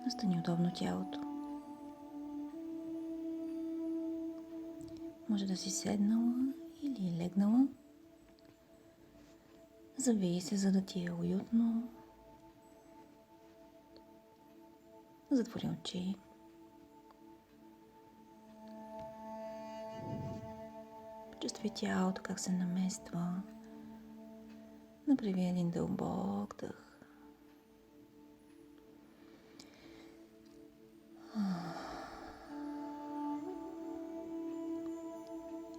Настани удобно тялото. Може да си седнала или легнала. Завий се, за да ти е уютно. Затвори очи. Почувствай тялото как се намества. Направи един дълбок дъх.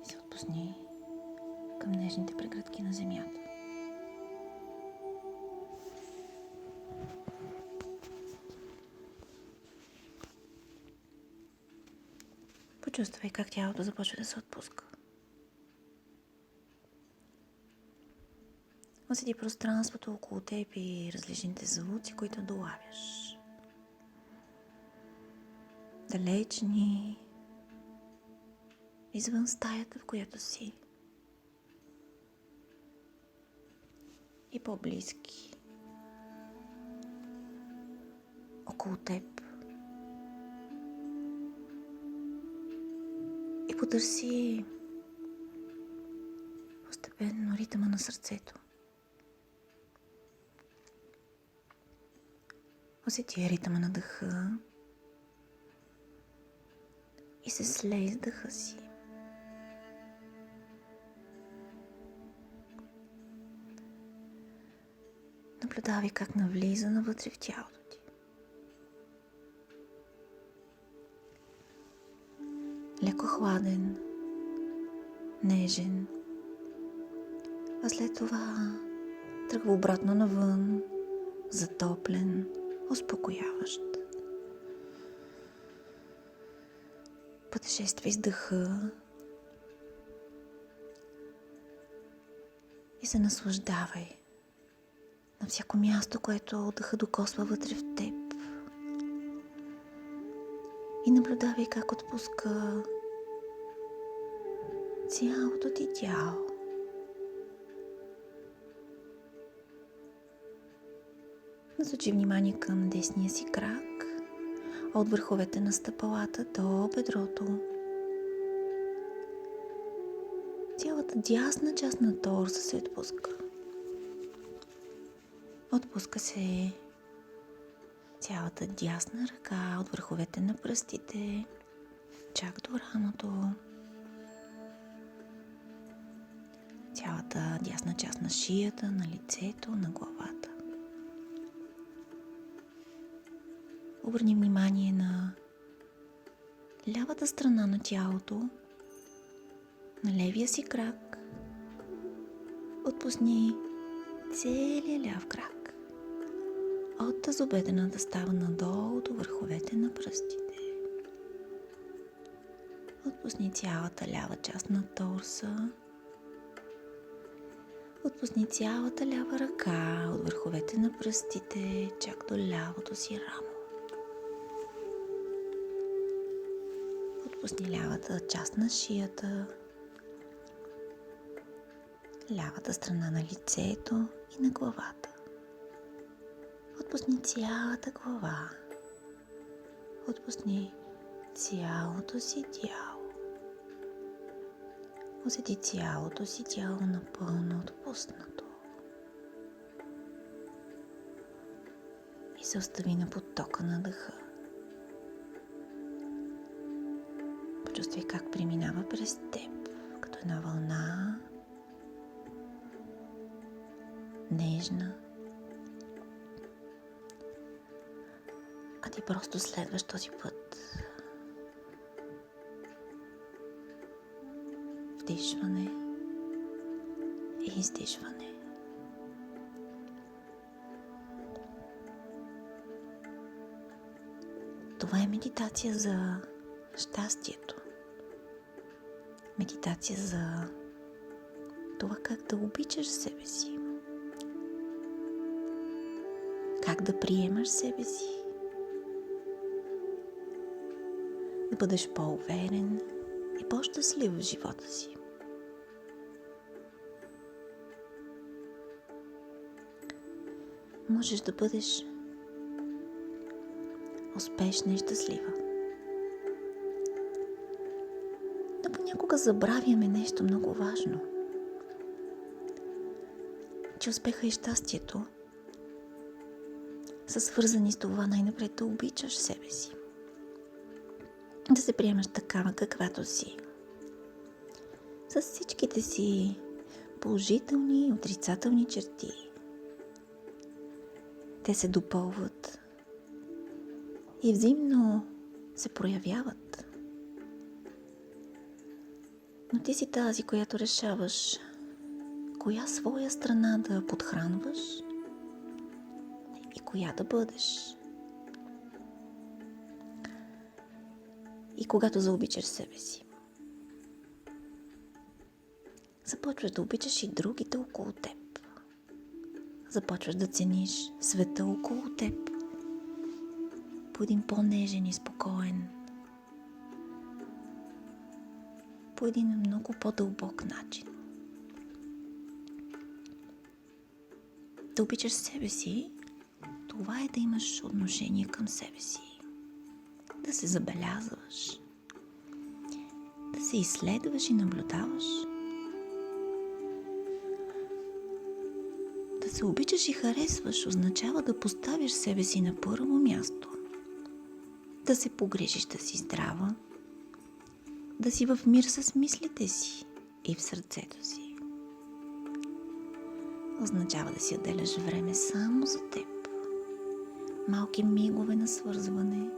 И се отпусни към нежните прегръдки на земята. Почувствай как тялото започва да се отпуска. Усети пространството около теб и различните звуци, които долавяш. Далечни, извън стаята, в която си. И по-близки. Около теб. И потърси постепенно ритъма на сърцето. Усети ритъма на дъха и се слей с дъха си. Наблюдавай как навлиза навътре в тялото ти. Леко хладен, нежен, а след това тръгва обратно навън, затоплен, успокояващ. Пътешествай с дъха и се наслаждавай на всяко място, което дъха докосва вътре в теб. И наблюдавай как отпуска цялото ти тяло. Насочи внимание към десния си крак, от върховете на стъпалата до бедрото. Цялата дясна част на торса се отпуска. Отпуска се цялата дясна ръка от върховете на пръстите, чак до рамото. Цялата дясна част на шията, на лицето, на главата. Обърни внимание на лявата страна на тялото, на левия си крак. Отпусни целия ляв крак. От тазобедрената става надолу до върховете на пръстите. Отпусни цялата лява част на торса. Отпусни цялата лява ръка от върховете на пръстите, чак до лявото си рамо. Отпусни лявата част на шията, лявата страна на лицето и на главата. Отпусни цялата глава. Отпусни цялото си тяло. Усети цялото си тяло напълно отпуснато. И се остави на потока на дъха. Почувствай как преминава през теб, като една вълна, нежна, а ти просто следваш този път. Вдишване и издишване. Това е медитация за щастието. Медитация за това как да обичаш себе си. Как да приемаш себе си. Да бъдеш по-уверен и по-щастлив в живота си. Можеш да бъдеш успешна и щастлива. Но понякога забравяме нещо много важно. Че успеха и щастието са свързани с това най-напред да обичаш себе си. Да се приемаш такава, каквато си. С всичките си положителни и отрицателни черти. Те се допълват и взаимно се проявяват. Но ти си тази, която решаваш коя своя страна да подхранваш и коя да бъдеш. И когато заобичаш себе си, започваш да обичаш и другите около теб. Започваш да цениш света около теб по един по-нежен и спокоен, по един много по-дълбок начин. Да обичаш себе си, това е да имаш отношение към себе си. Да се забелязваш, да се изследваш и наблюдаваш. Да се обичаш и харесваш означава да поставиш себе си на първо място. Да се погрижиш да си здрава, да си в мир с мислите си и в сърцето си. Означава да си отделяш време само за теб. Малки мигове на свързване,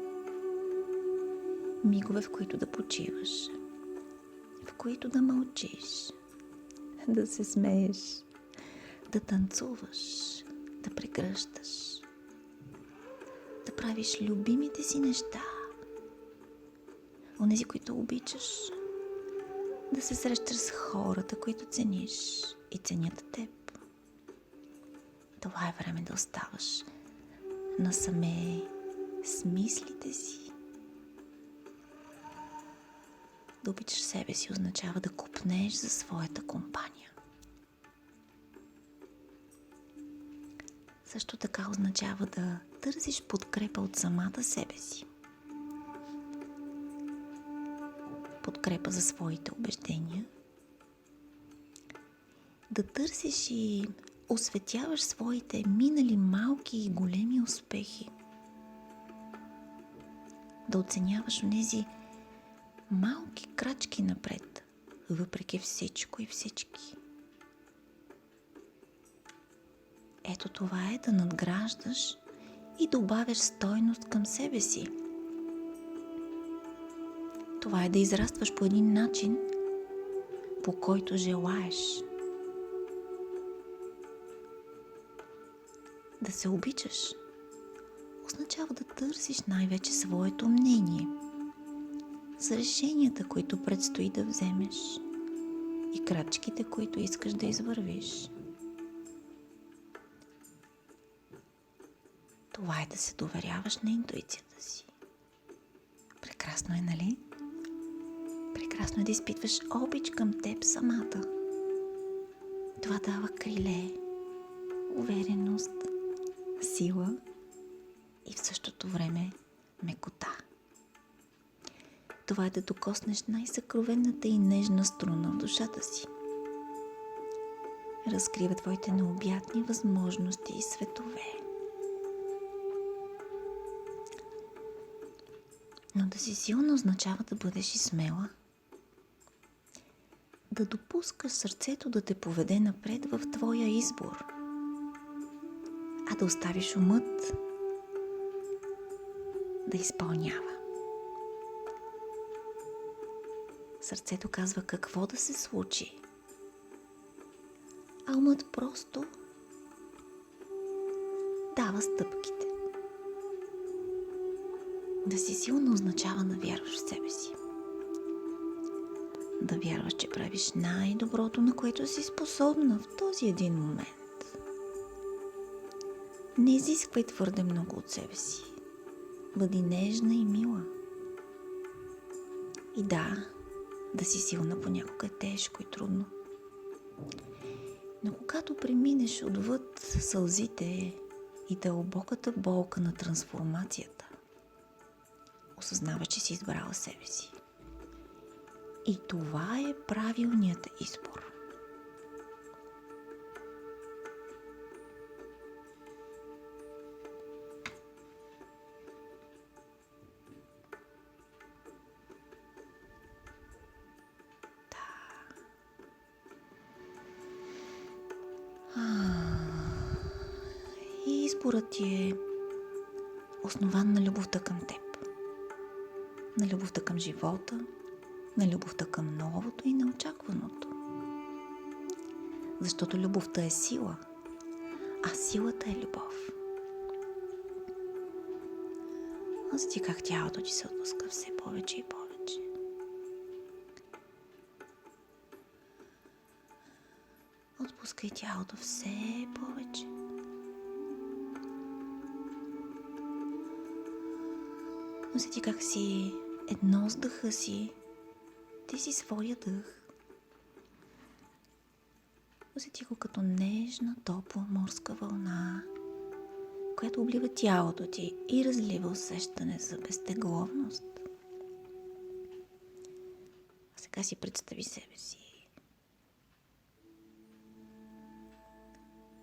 мигове, в които да почиваш, в които да мълчиш, да се смееш, да танцуваш, да прегръщаш, да правиш любимите си неща, онези, които обичаш, да се срещаш с хората, които цениш и ценят теб. Това е време да оставаш насаме с мислите си. Да обичаш себе си означава да копнеш за своята компания. Също така означава да търсиш подкрепа от самата себе си. Подкрепа за своите убеждения. Да търсиш и осветяваш своите минали малки и големи успехи. Да оценяваш онези малки крачки напред, въпреки всичко и всички. Ето това е да надграждаш и добавяш стойност към себе си. Това е да израстваш по един начин, по който желаеш. Да се обичаш означава да търсиш най-вече своето мнение за решенията, които предстои да вземеш и крачките, които искаш да извървиш. Това е да се доверяваш на интуицията си. Прекрасно е, нали? Прекрасно е да изпитваш обич към теб самата. Това дава криле, увереност, сила и в същото време мекота. Това е да докоснеш най-съкровенната и нежна струна в душата си. Разкрива твоите необятни възможности и светове. Но да си силна означава да бъдеш и смела. Да допускаш сърцето да те поведе напред в твоя избор. А да оставиш умът да изпълнява. Сърцето казва какво да се случи, а умът просто дава стъпките. Да си силна означава да вярваш в себе си. Да вярваш, че правиш най-доброто, на което си способна в този един момент. Не изисквай твърде много от себе си. Бъди нежна и мила. И да си силна понякога е тежко и трудно. Но когато преминеш отвъд сълзите и дълбоката болка на трансформацията, осъзнаваш, че си избрала себе си. И това е правилният избор. И изборът ти е основан на любовта към теб. На любовта към живота, на любовта към новото и на очакваното. Защото любовта е сила, а силата е любов. Усети как тялото ти се отпуска все повече и повече. Отпускай тялото все повече. Усети как си едно с дъха си. Ти си своя дъх. Усети го като нежна, топла морска вълна, която облива тялото ти и разлива усещане за безтегловност. А сега си представи себе си.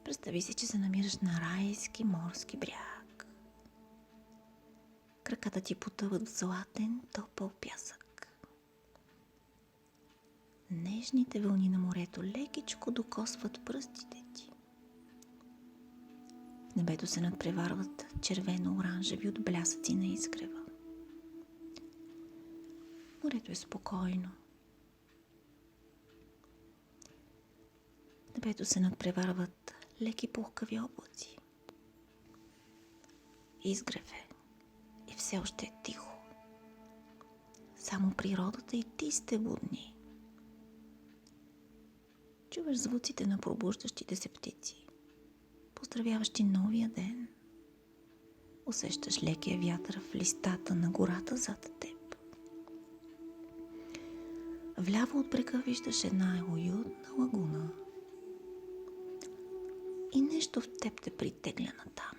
Представи си, че се намираш на райски морски бряг. Краката ти потъват в златен, топъл пясък. Нежните вълни на морето лекичко докосват пръстите ти. В небето се надпреварват червено-оранжеви отблясъци на изгрева. Морето е спокойно. В небето се надпреварват леки пухкави облаци. Изгрев е и все още е тихо. Само природата и ти сте будни. Чуваш звуците на пробуждащите се птици, поздравяващи новия ден. Усещаш лекия вятър в листата на гората зад теб. Вляво от брега виждаш една уютна лагуна. И нещо в теб те притегля натам.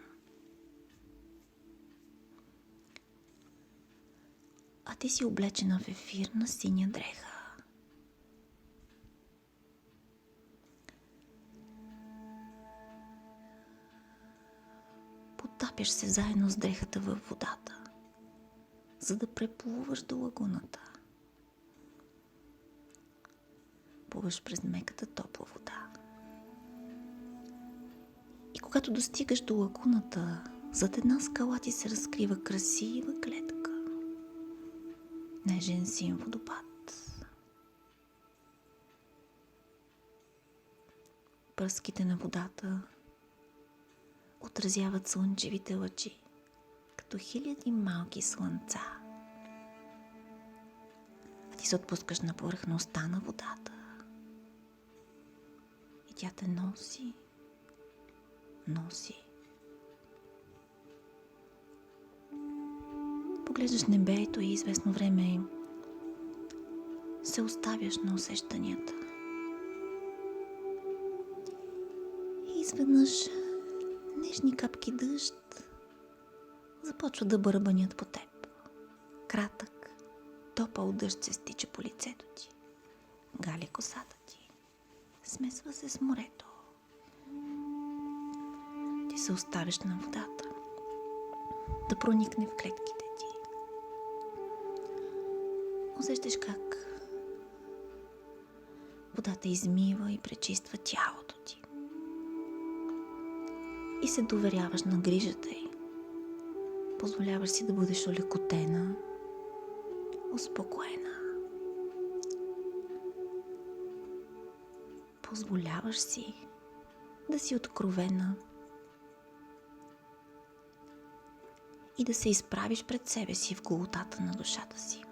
А ти си облечена в ефирна синя дреха. Потапяш се заедно с дрехата във водата, за да преплуваш до лагуната. Плуваш през меката топла вода. И когато достигаш до лагуната, зад една скала ти се разкрива красива клетка. Нежен син водопад. Пръските на водата отразяват слънчевите лъчи, като хиляди малки слънца. А ти се отпускаш на повърхността на водата. И тя те носи. Поглеждаш небето и известно време се оставяш на усещанията. И изведнъж нежни капки дъжд започват да бърбанят по теб. Кратък, топъл дъжд се стича по лицето ти, гали косата ти, смесва се с морето. Ти се оставиш на водата да проникне в клетките ти. Усещаш как водата измива и пречиства тялото ти. И се доверяваш на грижата й. Позволяваш си да бъдеш олекотена, успокоена. Позволяваш си да си откровена и да се изправиш пред себе си в голотата на душата си.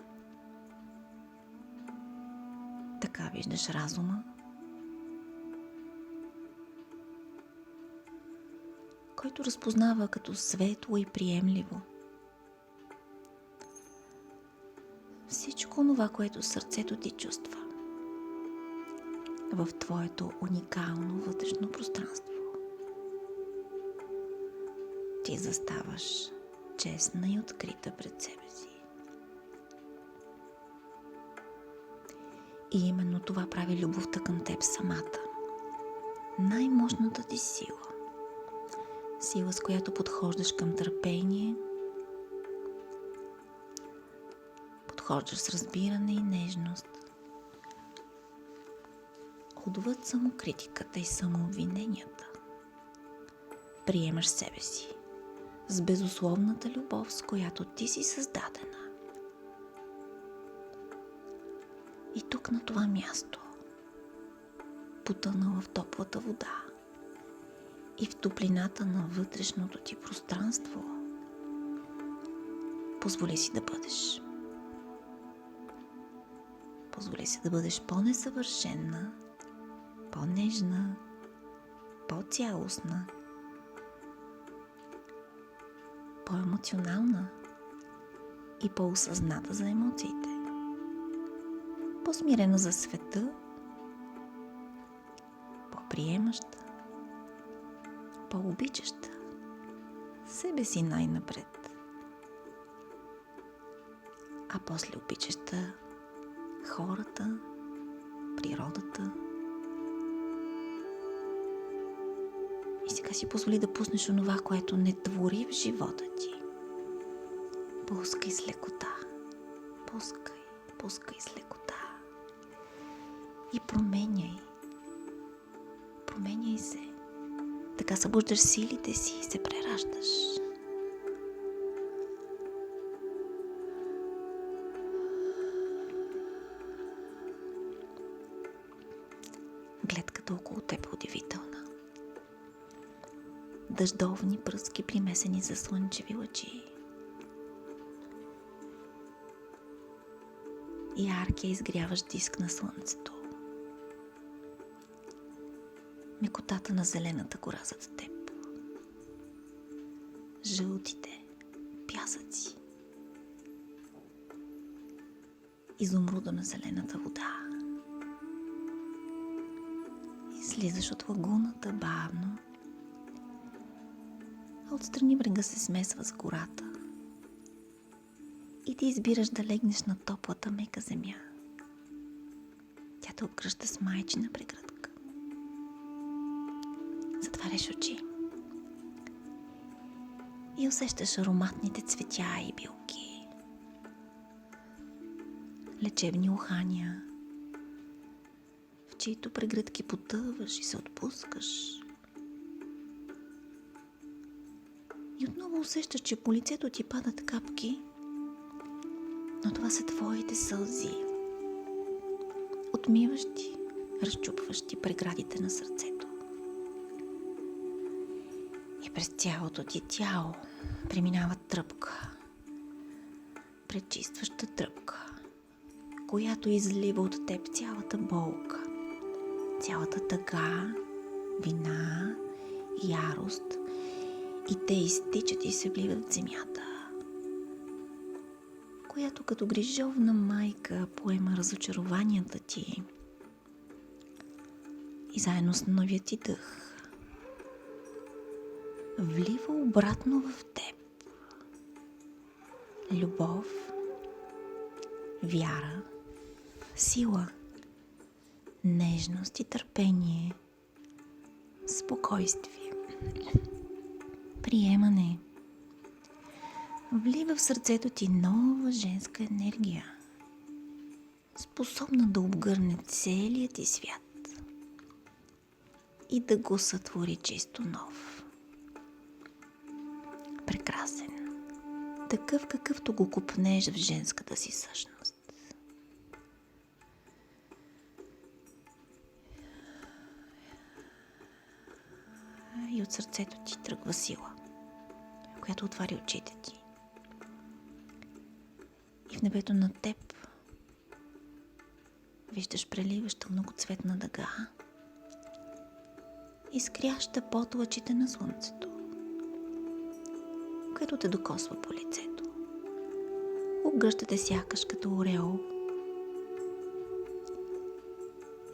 Така виждаш разума, който разпознава като светло и приемливо всичко това, което сърцето ти чувства в твоето уникално вътрешно пространство. Ти заставаш честна и открита пред себе си. И именно това прави любовта към теб самата. Най-мощната ти сила. Сила, с която подхождаш към търпение, подхождаш с разбиране и нежност. Отвъд самокритиката и самообвиненията. Приемаш себе си с безусловната любов, с която ти си създадена. И тук на това място, потънала в топлата вода и в топлината на вътрешното ти пространство, позволи си да бъдеш. Позволи си да бъдеш по-несъвършена, по-нежна, по-цялостна, по-емоционална и по-осъзната за емоциите. По-смирена за света, по-приемаща, по-обичаща себе си най-напред, а после обичаща хората, природата. И сега си позволи да пуснеш онова, което не твори в живота ти. Пускай с лекота. Пускай с лекота. И променяй. Променяй се. Така събуждаш силите си и се прераждаш. Гледката около теб е удивителна. Дъждовни пръски, примесени за слънчеви лъчи. Яркия изгряващ диск на слънцето. Мекотата на зелената гора зад теб. Жълтите пясъци. Изумрудо на зелената вода. Излизаш от лагуната бавно. А отстрани брега се смесва с гората. И ти избираш да легнеш на топлата мека земя. Тя те обгръща с майчина прегръдка. Затваряш очи и усещаш ароматните цветя и билки. Лечебни ухания, в чието прегръдки потъваш и се отпускаш. И отново усещаш, че по лицето ти падат капки, но това са твоите сълзи, отмиващи, разчупващи преградите на сърцето. И през цялото ти тяло преминава тръпка, пречистваща тръпка, която излива от теб цялата болка, цялата тъга, вина, ярост, и те изтичат и се вливат в земята, която като грижовна майка поема разочарованията ти и заедно с новия ти дъх влива обратно в теб любов, вяра, сила, нежност и търпение, спокойствие, приемане. Влива в сърцето ти нова женска енергия, способна да обгърне целият ти свят и да го сътвори чисто нов. Прекрасен, такъв какъвто го копнеш в женската си същност. И от сърцето ти тръгва сила, която отваря очите ти. И в небето над теб виждаш преливаща многоцветна дъга, изкряща под лъчите на слънцето, което те докосва по лицето. Обгръща те сякаш като ореол.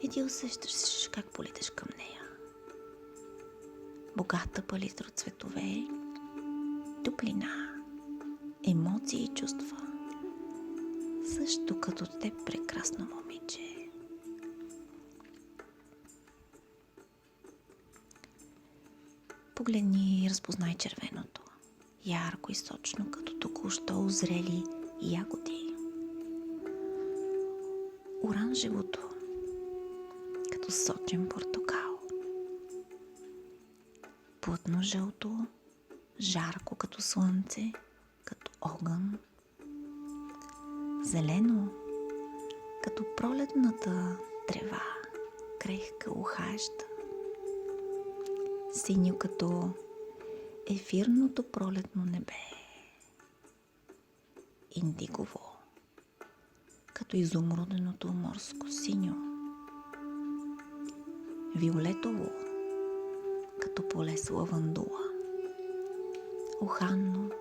И ти усещаш как полетеш към нея. Богата палитра от цветове, топлина, емоции и чувства. Също като теб, прекрасно момиче. Погледни и разпознай червеното, ярко и сочно, като току-що озрели ягоди. Оранжевото, като сочен портокал. Плътно жълто, жарко като слънце, като огън. Зелено, като пролетната трева, крехка, ухаеща. Синьо, като ефирното пролетно небе. Индигово, като изумруденото морско синьо. Виолетово, като поле с лавандула. Уханно,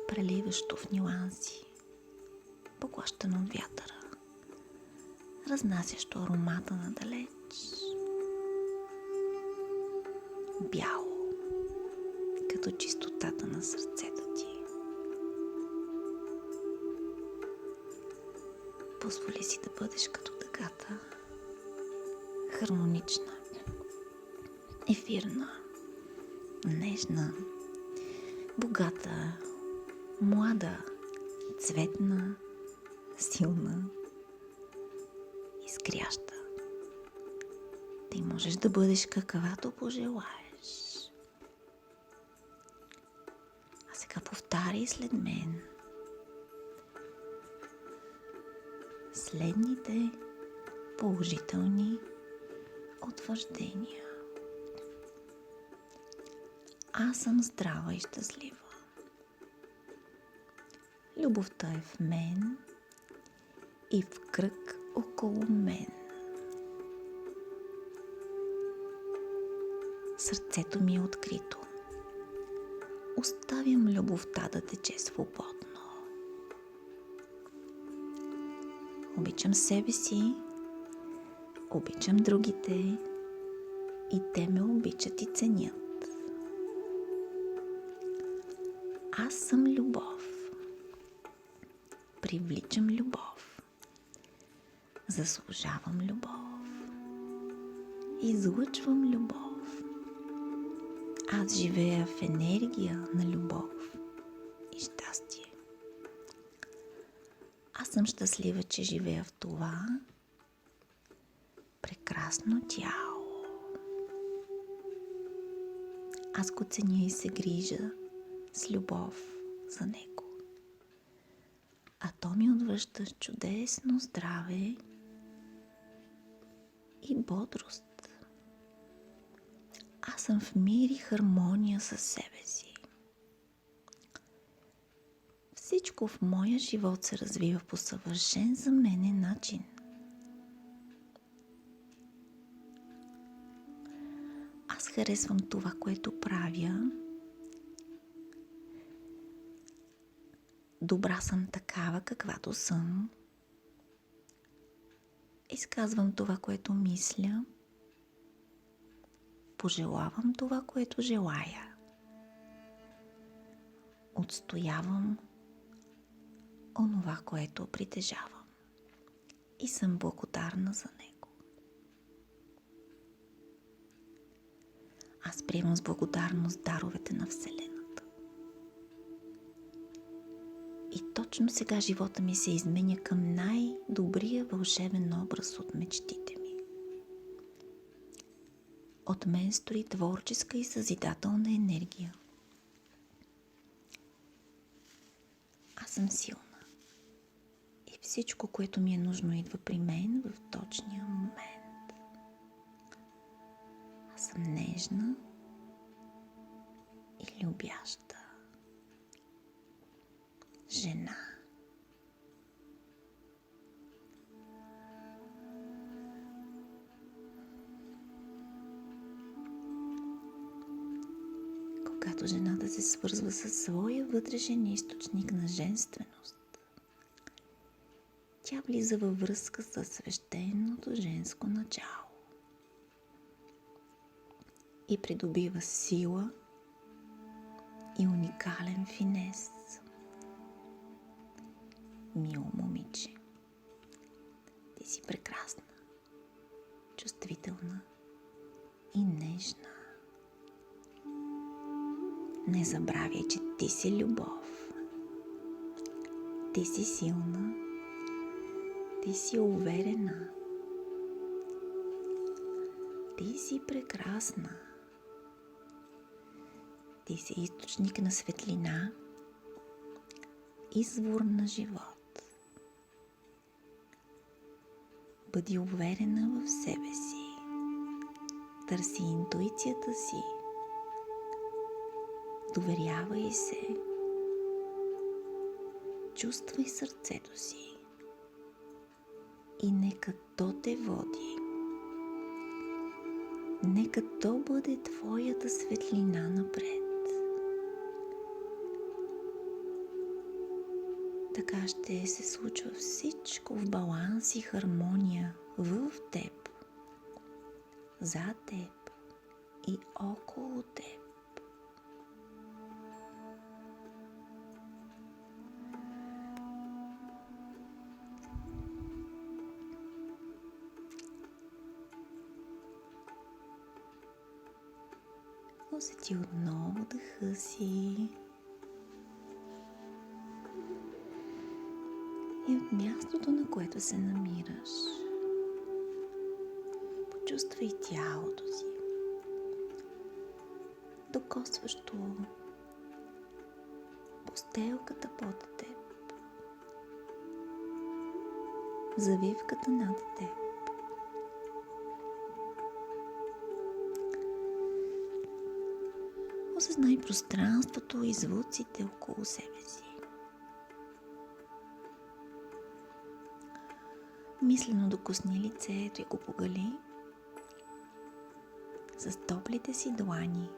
преливащо в нюанси, поглъщано от вятъра, разнасящо аромата надалеч. Бяло, като чистотата на сърцето ти. Позволи си да бъдеш като дъгата, хармонична, ефирна, нежна, богата, млада, цветна, силна, изгряща. Ти можеш да бъдеш каквато пожелаеш. А сега повтаряй след мен следните положителни утвърждения. Аз съм здрава и щастлива. Любовта е в мен и в кръг около мен. Сърцето ми е открито. Оставям любовта да тече свободно. Обичам себе си, обичам другите и те ме обичат и ценят. Аз съм любов. Привличам любов. Заслужавам любов. Излъчвам любов. Аз живея в енергия на любов и щастие. Аз съм щастлива, че живея в това прекрасно тяло. Аз го ценя и се грижа с любов за него. А то ми отвръща с чудесно здраве и бодрост. Аз съм в мир и хармония със себе си. Всичко в моя живот се развива по съвършен за мене начин. Аз харесвам това, което правя. Добра съм такава, каквато съм. Изказвам това, което мисля. Пожелавам това, което желая. Отстоявам онова, което притежавам. И съм благодарна за него. Аз приемам с благодарност даровете на Вселената. И точно сега живота ми се изменя към най-добрия вълшебен образ от мечтите ми. От мен стори творческа и съзидателна енергия. Аз съм силна. И всичко, което ми е нужно, идва при мен в точния момент. Аз съм нежна и любяща жена. Когато жената се свързва със своя вътрешен източник на женственост, тя влиза във връзка с свещеното женско начало и придобива сила и уникален финес. Мило момиче, ти си прекрасна, чувствителна и нежна. Не забравяй, че ти си любов. Ти си силна. Ти си уверена. Ти си прекрасна. Ти си източник на светлина, извор на живот. Бъди уверена в себе си. Търси интуицията си. Доверявай се. Чувствай сърцето си. И нека то те води. Нека то бъде твоята светлина напред. Така ще се случва всичко в баланс и хармония в теб, за теб и около теб. Усети отново дъха си и от мястото, на което се намираш, почувствай тялото си, докосващо постелката под теб, завивката над теб. Осъзнай пространството и звуците около себе си. Мислено докосни лицето и го погали с топлите си длани.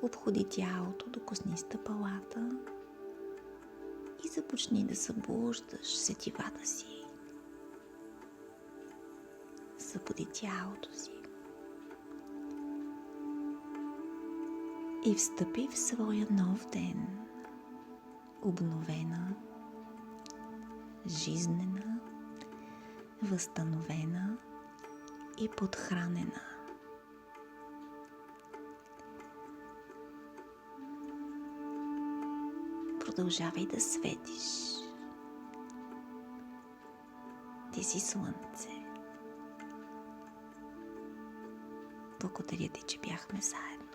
Обходи тялото, докосни стъпалата и започни да събуждаш сетивата си. Събуди тялото си. И встъпи в своя нов ден, обновена, жизнена, възстановена и подхранена. Продължавай да светиш. Ти си слънце. Благодаря ти, че бяхме заедно.